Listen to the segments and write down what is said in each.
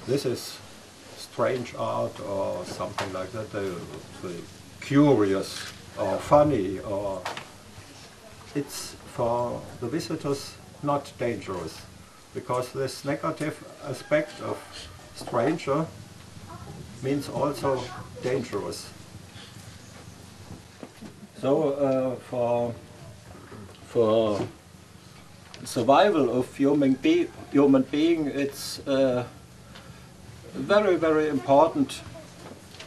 this is strange art or something like that. They're curious or funny, or it's for the visitors not dangerous, because this negative aspect of stranger means also dangerous. So for survival of human being, it's very, very important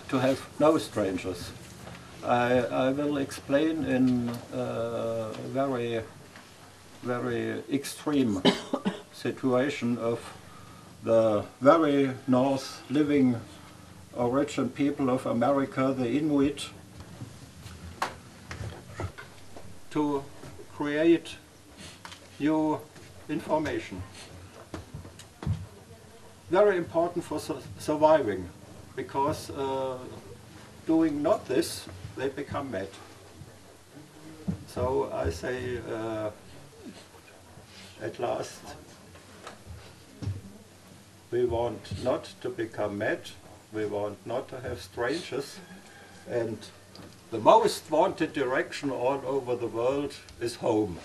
to have no strangers. I will explain in a very, very extreme situation of the very north living origin people of America, the Inuit, to create new information. Very important for surviving, because doing not this, they become mad. So I say, at last, we want not to become mad, we want not to have strangers, and the most wanted direction all over the world is home.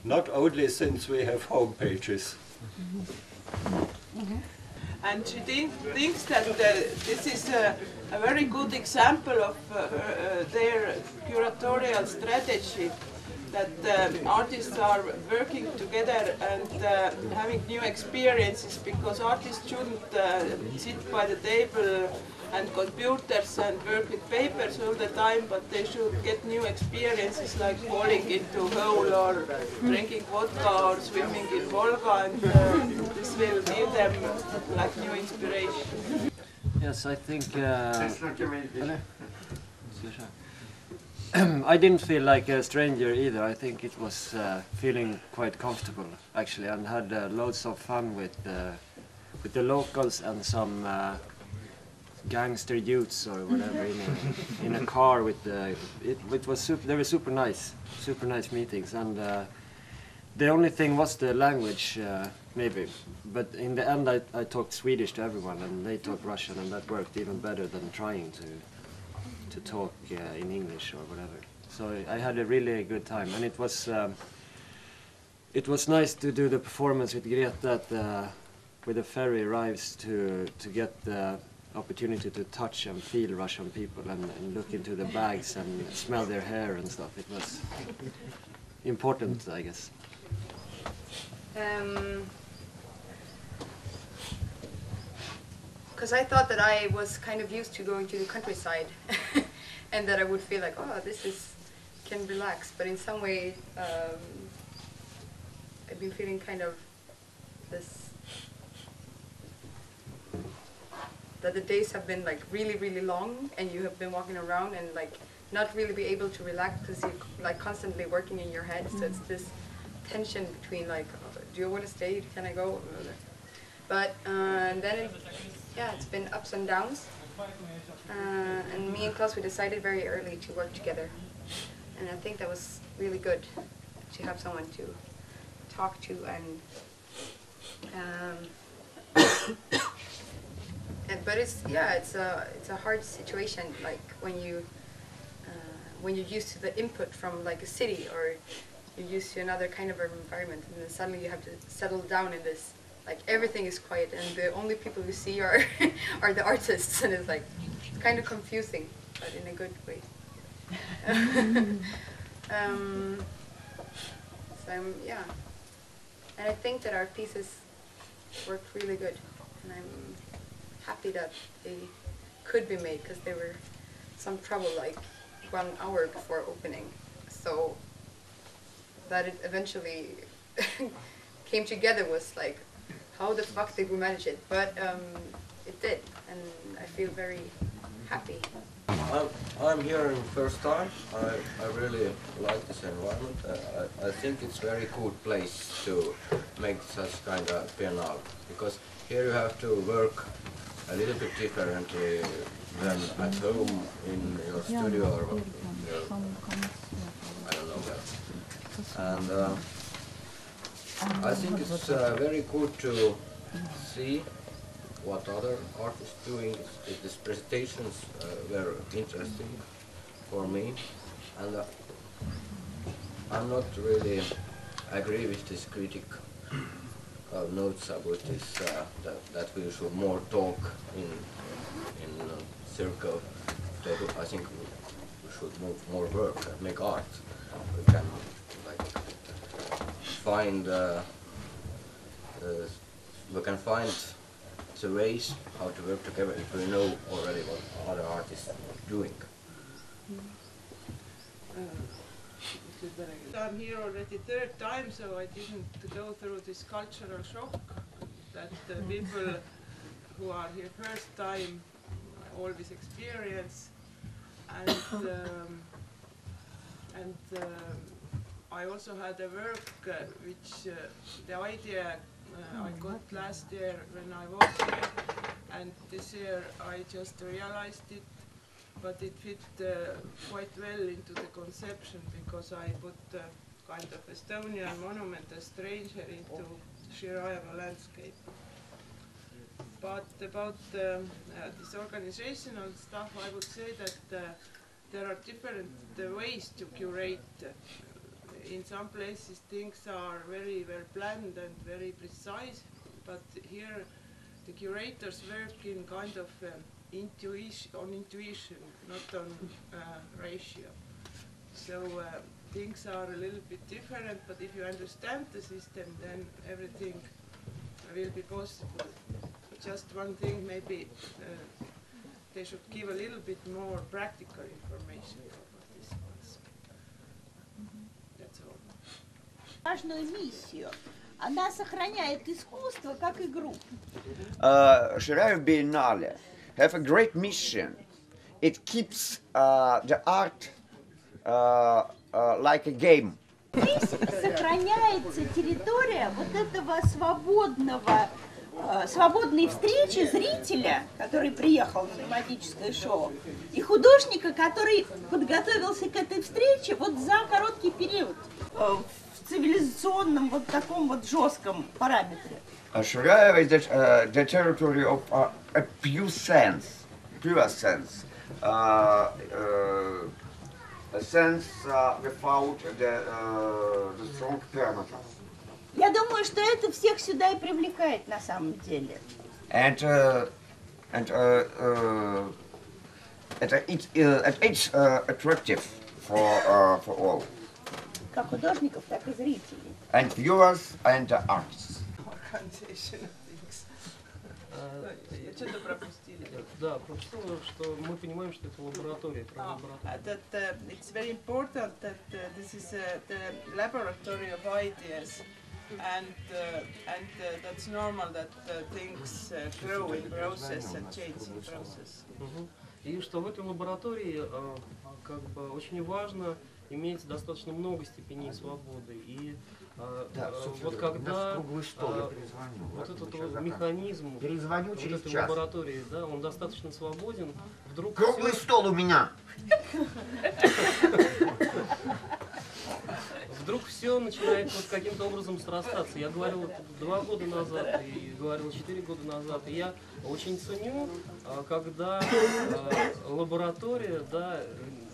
Not only since we have home pages. And she thinks that this is a very good example of their curatorial strategy, that artists are working together and having new experiences, because artists shouldn't sit by the table and computers and work with papers all the time, but they should get new experiences, like falling into a hole or drinking vodka or swimming in Volga, and this will give them like new inspiration. Yes, I think I didn't feel like a stranger either. I think it was feeling quite comfortable actually, and had loads of fun with the locals and some gangster youths or whatever in a car with it was they were super nice meetings, and the only thing was the language maybe, but in the end I talked Swedish to everyone, and they talked Russian, and that worked even better than trying to talk in English or whatever. So I had a really good time, and it was nice to do the performance with Greta where the ferry arrives to get the opportunity to touch and feel Russian people and look into the bags and smell their hair and stuff. It was important, I guess. Because I thought that I was kind of used to going to the countryside and that I would feel like, oh, can relax, but in some way I've been feeling kind of that the days have been like really, really long, and you have been walking around and like not really be able to relax because you're like constantly working in your head. So it's this tension between like, do you want to stay? Can I go? But and then it's been ups and downs. And me and Klaus, we decided very early to work together, and I think that was really good to have someone to talk to but it's a hard situation, like when you're used to the input from like a city, or you're used to another kind of environment, and then suddenly you have to settle down in this, like everything is quiet and the only people you see are are the artists, and it's like kind of confusing, but in a good way. And I think that our pieces worked really good, and I'm happy that they could be made, because there were some trouble like 1 hour before opening, so that it eventually came together was like, how the fuck did we manage it? But it did, and I feel very happy. I'm here in first time. I really like this environment. I think it's very good place to make such kind of biennale, because here you have to work a little bit differently than at home in your studio or your, I don't know where. And I think it's very good to see what other artists doing. These presentations were interesting for me, and I'm not really agree with this critic notes about this that we should more talk in circle. I think we should more work and make art. We can like find we can find the ways how to work together if we know already what other artists are doing. I'm here already third time, so I didn't go through this cultural shock that people who are here first time always experience. And I also had a work which the idea I got last year when I was here, and this year I just realized it. But it fit quite well into the conception because I put kind of Estonian monument, a stranger, into Shiryaevo landscape. But about this organizational stuff, I would say that there are different ways to curate. In some places things are very well planned and very precise, but here the curators work in kind of intuition, not on ratio. So things are a little bit different, but if you understand the system, then everything will be possible. Just one thing, maybe they should give a little bit more practical information about this ones. That's all. Важную миссию. Она сохраняет искусство как игру. Shiryaevo-biennale have a great mission. It keeps the art like a game. Здесь сохраняется территория вот этого свободной встречи зрителя, который приехал на Nmadic шоу, и художника, который подготовился к этой встрече вот за короткий период в цивилизационном вот таком вот жестком параметре. Shiryaevo is the territory of a pure sense, a sense without the strong parameters. Я думаю, что это всех сюда и привлекает на самом деле. And it's attractive for all. Как художников, так и зрителей. And viewers and artists. Что-то пропустили. Да, пропустила, что мы понимаем, что это лаборатория. That it's very important that this is the laboratory of ideas, and that's normal that things grow in process and change in process. И что в этой лаборатории как бы очень важно иметь достаточно много степеней свободы. И вот когда вот этот механизм вот этой лаборатории, да, он достаточно свободен, вдруг Круглый стол у меня. Вдруг все начинает вот каким-то образом срастаться. Я говорил это 2 года назад и говорил 4 года назад. И я очень ценю, когда лаборатория, да,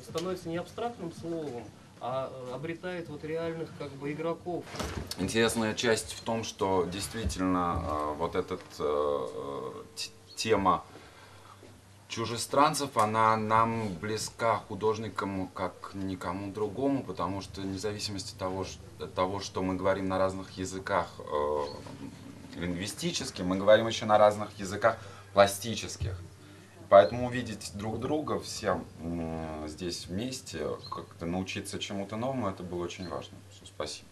становится не абстрактным словом, а обретает вот реальных как бы игроков. Интересная часть в том, что действительно вот эта тема чужестранцев, она нам близка художникам как никому другому, потому что вне зависимости от того, что мы говорим на разных языках лингвистических, мы говорим еще на разных языках пластических. Поэтому увидеть друг друга всем здесь вместе, как-то научиться чему-то новому, это было очень важно. Спасибо.